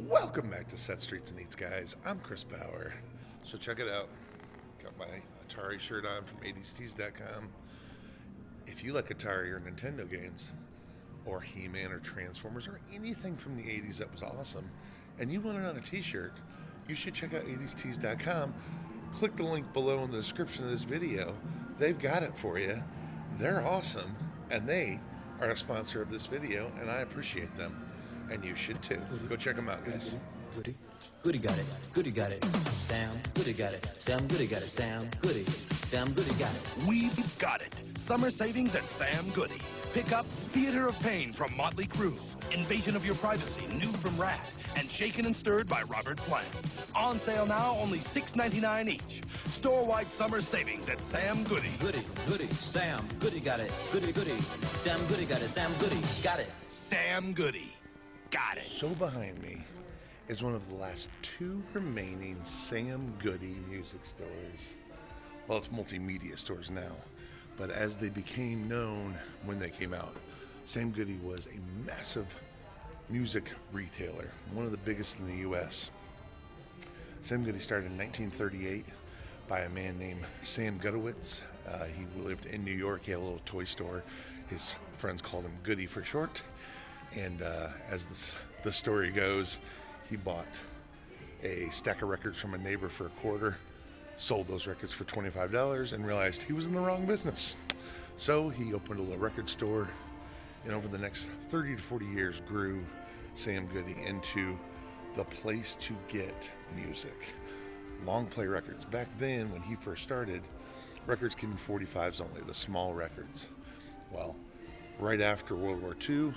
Welcome back to Set Streets and Eats, guys. I'm Chris Bauer. So check it out. Got my Atari shirt on from 80stees.com. If you like Atari or Nintendo games, or He-Man or Transformers, or anything from the 80s that was awesome, and you want it on a t-shirt, you should check out 80stees.com. Click the link below in the description of this video. They've got it for you. They're awesome, and they are a sponsor of this video, and I appreciate them. And you should too. Go check them out, guys. Goody got it. Goody got it. Sam Goody got it. Sam Goody got it. Sam Goody. Sam Goody got it. We've got it. Summer savings at Sam Goody. Pick up Theater of Pain from Motley Crue, Invasion of Your Privacy, new from Rat, and Shaken and Stirred by Robert Plant. On sale now, only $6.99 each. Store-wide summer savings at Sam Goody. Goody, Goody, Sam Goody got it. Goody, Goody. Sam Goody got it. Sam Goody got it. Sam Goody. Got it. So behind me is one of the last two remaining Sam Goody music stores. Well, it's multimedia stores now, but as they became known when they came out, Sam Goody was a massive music retailer, one of the biggest in the U.S. Sam Goody started in 1938 by a man named Sam Gudowitz. He lived in New York. He had a little toy store. His friends called him Goody for short. And as the story goes, he bought a stack of records from a neighbor for $0.25, sold those records for $25, and realized he was in the wrong business. So he opened a little record store, and over the next 30 to 40 years grew Sam Goody into the place to get music. Long play records. Back then, when he first started, records came in 45s only, the small records. Well, right after World War II,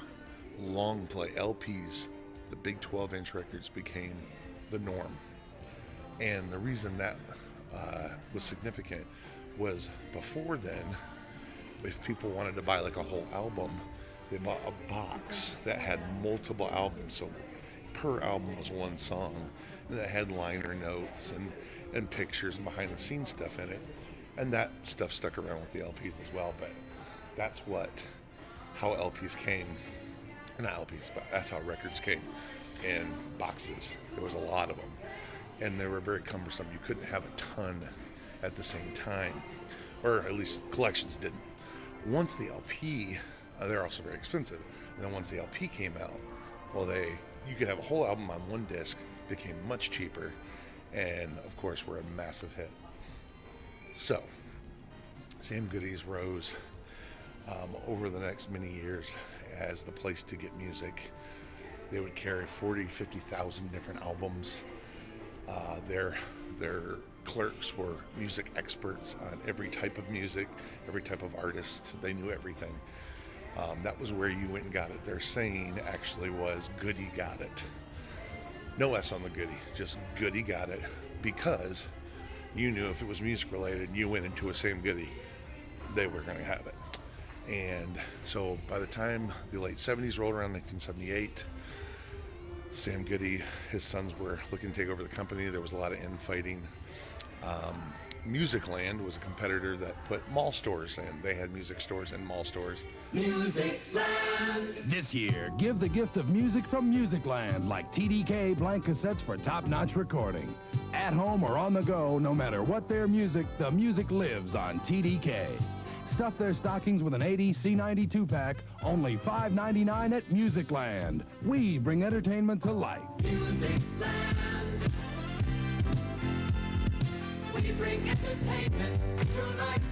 long play LPs, the big 12-inch records, became the norm. And the reason that was significant was before then, if people wanted to buy like a whole album, they bought a box that had multiple albums. So per album was one song, and that had liner notes and pictures and behind the scenes stuff in it. And that stuff stuck around with the LPs as well. But that's how LPs came. Not LPs, but that's how records came in boxes. There was a lot of them, and they were very cumbersome. You couldn't have a ton at the same time, or at least collections didn't. Once the LP, they're also very expensive. And then once the LP came out, well, you could have a whole album on one disc, became much cheaper, and of course were a massive hit. So Sam Goody's rose over the next many years as the place to get music. They would carry 50,000 different albums. Their clerks were music experts on every type of music, every type of artist. They knew everything. That was where you went and got it. Their saying actually was, Goody got it. No S on the Goody, just Goody got it, because you knew if it was music related, you went into a Sam Goody, they were going to have it. And so by the time the late 70s rolled around, 1978, Sam Goody, his sons were looking to take over the company. There was a lot of infighting. Musicland was a competitor that put mall stores in. They had music stores and mall stores. Musicland. This year, give the gift of music from Musicland, like TDK blank cassettes for top-notch recording. At home or on the go, no matter what their music, the music lives on TDK. Stuff their stockings with an 80 C92 pack, only $5.99 at Musicland. We bring entertainment to life. Musicland. We bring entertainment to life.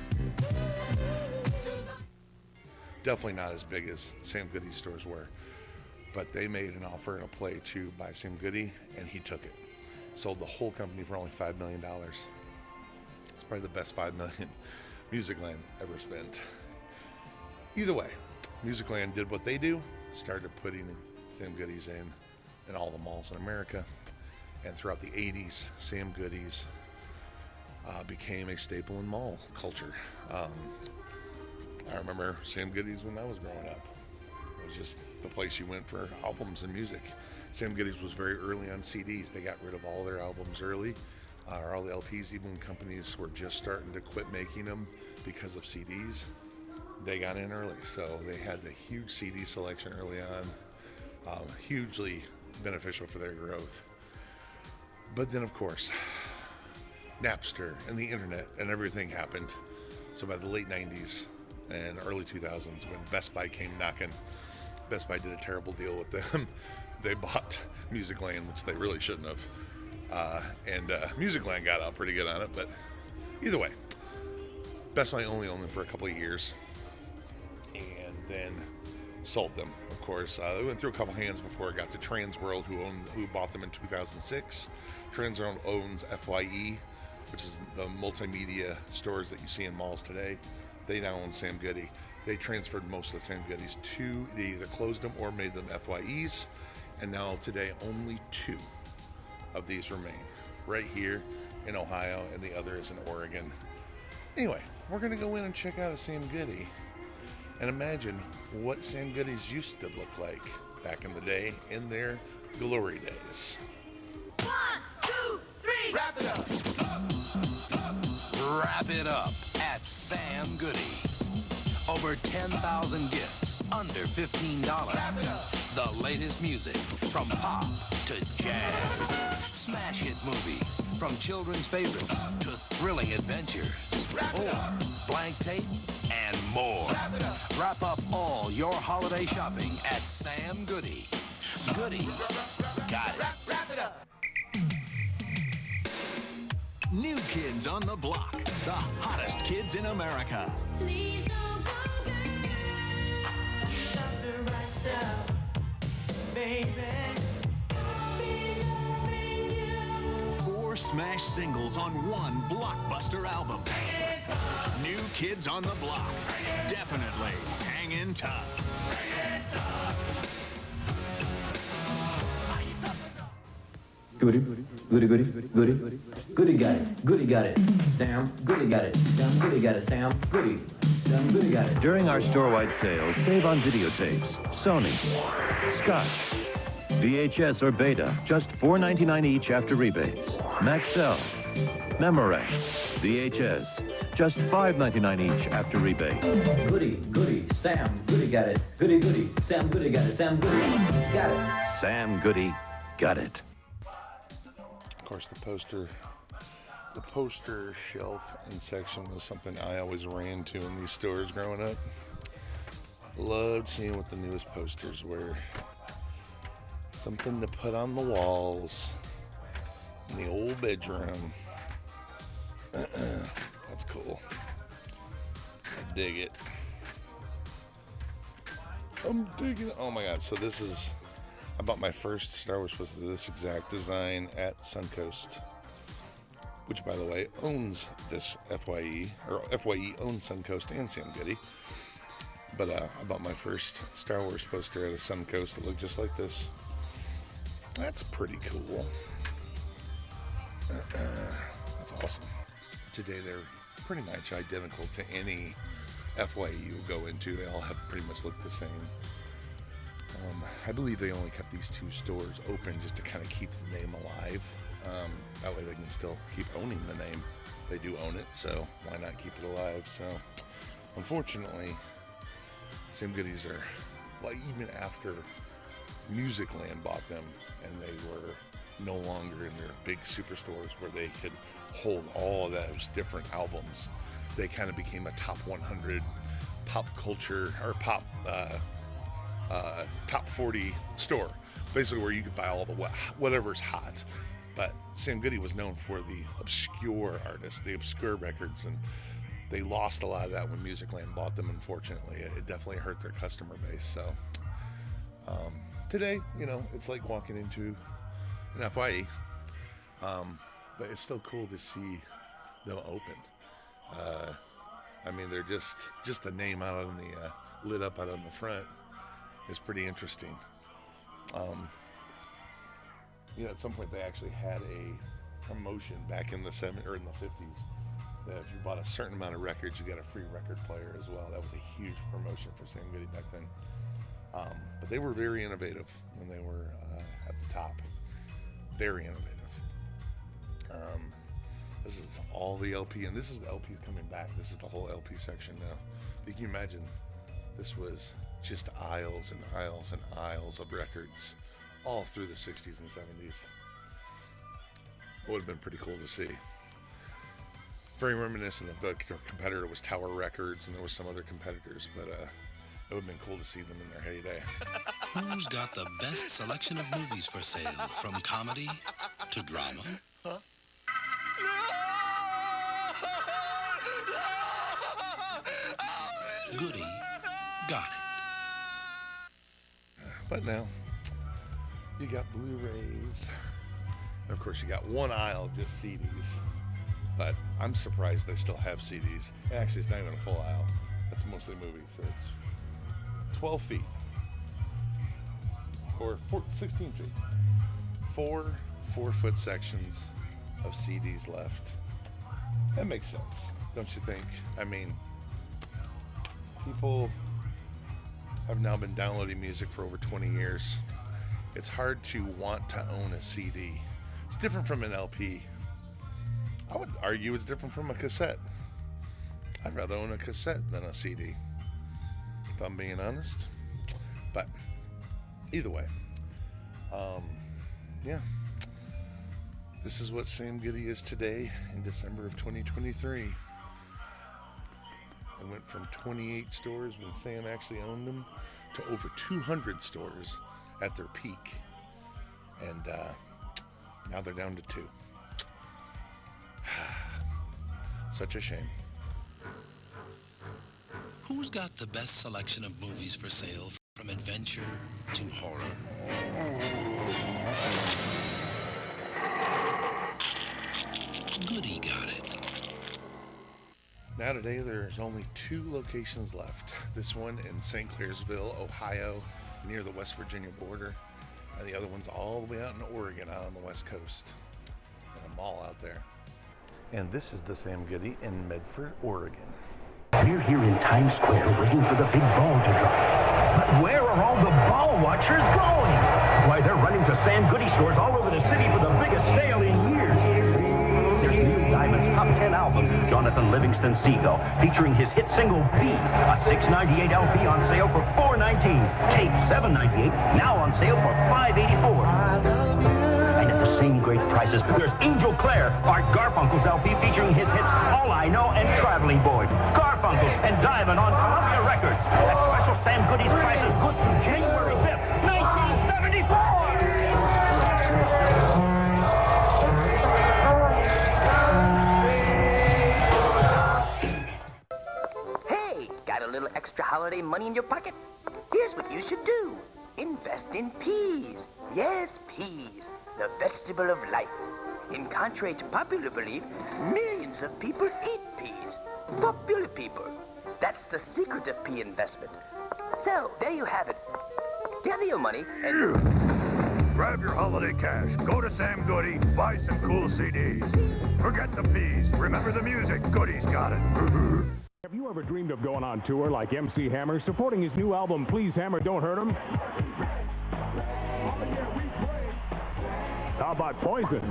Definitely not as big as Sam Goody's stores were, but they made an offer and a play to buy Sam Goody, and he took it. Sold the whole company for only $5 million. It's probably the best $5 million Musicland ever spent. Either way, Musicland did what they do, started putting Sam Goodies in all the malls in America, and throughout the 80s, Sam Goodies became a staple in mall culture. I remember Sam Goodies when I was growing up. It was just the place you went for albums and music. Sam Goodies was very early on CDs. They got rid of all their albums early, or all the LPs, even when companies were just starting to quit making them because of CDs. They got in early, so they had the huge CD selection early on. Hugely beneficial for their growth. But then, of course, Napster and the internet and everything happened. So by the late 90s and early 2000s, when Best Buy came knocking, Best Buy did a terrible deal with them. They bought Musicland, which they really shouldn't have. And Musicland got out pretty good on it. But either way, Best Buy only owned them for a couple of years and then sold them, of course. They went through a couple hands before it got to Transworld, who bought them in 2006. Transworld owns FYE, which is the multimedia stores that you see in malls today. They now own Sam Goody. They transferred most of the Sam Goodies to, they either closed them or made them FYEs, and now today only 2 of these remain, right here in Ohio, and the other is in Oregon. Anyway, we're going to go in and check out a Sam Goody and imagine what Sam Goodies used to look like back in the day, in their glory days. 1, 2, 3. Wrap it up. Wrap it up at Sam Goody. Over 10,000 gifts under $15. The latest music from pop to jazz. Smash hit movies from children's favorites to thrilling adventures. Or blank tape and more. Wrap up all your holiday shopping at Sam Goody. Goody got it. Wrap it up. New Kids on the Block, the hottest kids in America. Please don't go, girl. Love the right stuff, baby. I'll be loving you. 4 smash singles on one blockbuster album. New Kids on the Block, definitely hanging tough. Goody, goody, goody, goody, goody got it, goody got it, Sam, goody got it, Sam, goody got it, Sam, goody, Sam, goody got it. During our store-wide sales, save on videotapes, Sony, Scotch, VHS or Beta, just $4.99 each after rebates. Maxell, Memorex, VHS, just $5.99 each after rebate. Goody, goody, Sam, goody got it, goody, goody, Sam, goody got it, Sam, goody got it. Sam Goody got it. Of course, the poster shelf and section was something I always ran to in these stores growing up. Loved seeing what the newest posters were. Something to put on the walls in the old bedroom. That's cool. I dig it. I'm digging it. Oh my God. So this is, I bought my first Star Wars poster, this exact design at Suncoast, which, by the way, owns this FYE, or FYE owns Suncoast and Sam Goody. But I bought my first Star Wars poster at a Suncoast that looked just like this. That's pretty cool. That's awesome. Today they're pretty much identical to any FYE you go into. They all have pretty much look the same. I believe they only kept these 2 stores open just to kind of keep the name alive. That way they can still keep owning the name. They do own it, so why not keep it alive? So, unfortunately, Sam Goodies are, well, even after Musicland bought them and they were no longer in their big superstores where they could hold all of those different albums, they kind of became a top 100 pop culture, or top 40 store, basically, where you could buy all the whatever's hot. But Sam Goody was known for the obscure artists, the obscure records, and they lost a lot of that when Musicland bought them. Unfortunately, it definitely hurt their customer base. So today, it's like walking into an FYE, but it's still cool to see them open. I mean, they're just the name out on the lit up out on the front is pretty interesting. At some point they actually had a promotion back in the 70s or in the 50s that if you bought a certain amount of records, you got a free record player as well. That was a huge promotion for Sam Goody back then. But they were very innovative when they were at the top. Very innovative. This is all the LP, and this is the LPs coming back. This is the whole LP section now. You can imagine this was just aisles and aisles and aisles of records all through the 60s and 70s. It would have been pretty cool to see. Very reminiscent of their competitor was Tower Records, and there was some other competitors, but it would have been cool to see them in their heyday. Who's got the best selection of movies for sale, from comedy to drama? Goody got it. But now, you got Blu-rays. And of course, you got one aisle just CDs. But I'm surprised they still have CDs. Actually, it's not even a full aisle. That's mostly movies. So it's 12 feet. Or 16 feet. Four 4-foot sections of CDs left. That makes sense, don't you think? I mean, people have now been downloading music for over 20 years. It's hard to want to own a CD. It's different from an LP. I would argue it's different from a cassette. I'd rather own a cassette than a CD, if I'm being honest. But either way, yeah. This is what Sam Goody is today in December of 2023. It went from 28 stores when Sam actually owned them to over 200 stores at their peak. And now they're down to 2. Such a shame. Who's got the best selection of movies for sale, from adventure to horror? Goody got it. Now today there's only 2 locations left. This one in St. Clairsville, Ohio, near the West Virginia border. And the other one's all the way out in Oregon, out on the West Coast. In a mall out there. And this is the Sam Goody in Medford, Oregon. We're here in Times Square waiting for the big ball to drop. But where are all the ball watchers going? Why, they're running to Sam Goody stores all over the city for the biggest sale in years. There's Neil Diamond's Top 10 album, Jonathan Livingston Seagull, featuring his hit single B, a $6.98 LP on sale for $4.19. Tape $7.98, now on sale for $5.84. And at the same great prices, there's Angel Clare, Art Garfunkel's LP featuring his hits All I Know and Traveling Boy. Garfunkel and Diamond on Columbia Records. At special Sam Goody's prices good through January 5th, 1974. Hey, got a little extra holiday money in your pocket? Here's what you should do. Invest in peas. Yes, peas. The vegetable of life. In contrary to popular belief, millions of people eat peas. Popular people. That's the secret of pea investment. So, there you have it. Gather your money and... Grab your holiday cash, go to Sam Goody, buy some cool CDs. Forget the peas. Remember the music. Goody's got it. Have you ever dreamed of going on tour like MC Hammer, supporting his new album, Please Hammer, Don't Hurt Him? How about Poison?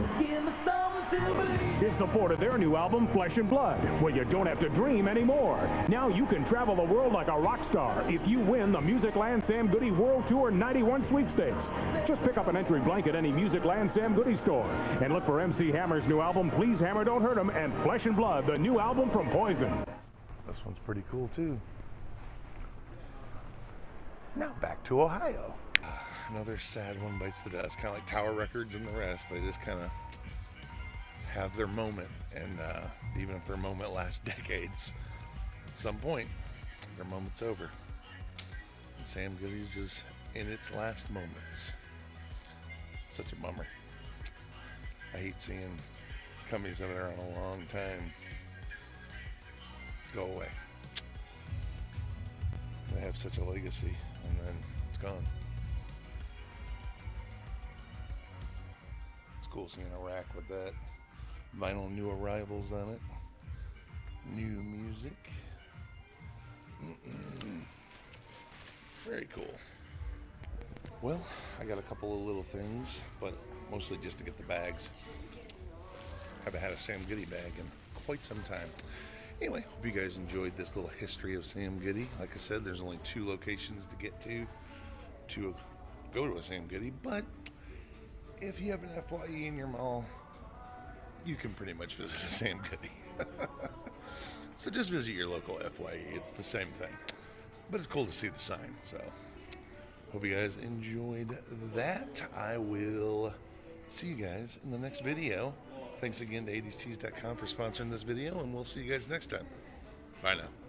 In support of their new album, Flesh and Blood, where you don't have to dream anymore. Now you can travel the world like a rock star if you win the Musicland Sam Goody World Tour 91 sweepstakes. Just pick up an entry blank at any Musicland Sam Goody store and look for MC Hammer's new album, Please Hammer, Don't Hurt Him, and Flesh and Blood, the new album from Poison. This one's pretty cool too. Now back to Ohio. Another sad one bites the dust, kind of like Tower Records and the rest. They just kind of have their moment, and even if their moment lasts decades, at some point, their moment's over. And Sam Goody's is in its last moments. Such a bummer. I hate seeing companies that have been around a long time go away. They have such a legacy, and then it's gone. It's cool seeing a rack with that vinyl new arrivals on it. New music. Very cool. Well, I got a couple of little things, but mostly just to get the bags. Haven't had a Sam Goody bag in quite some time. Anyway, hope you guys enjoyed this little history of Sam Goody. Like I said, there's only 2 locations to get to go to a Sam Goody, but if you have an FYE in your mall, you can pretty much visit a Sam Goody. So just visit your local FYE. It's the same thing. But it's cool to see the sign. So hope you guys enjoyed that. I will see you guys in the next video. Thanks again to 80stees.com for sponsoring this video, and we'll see you guys next time. Bye now.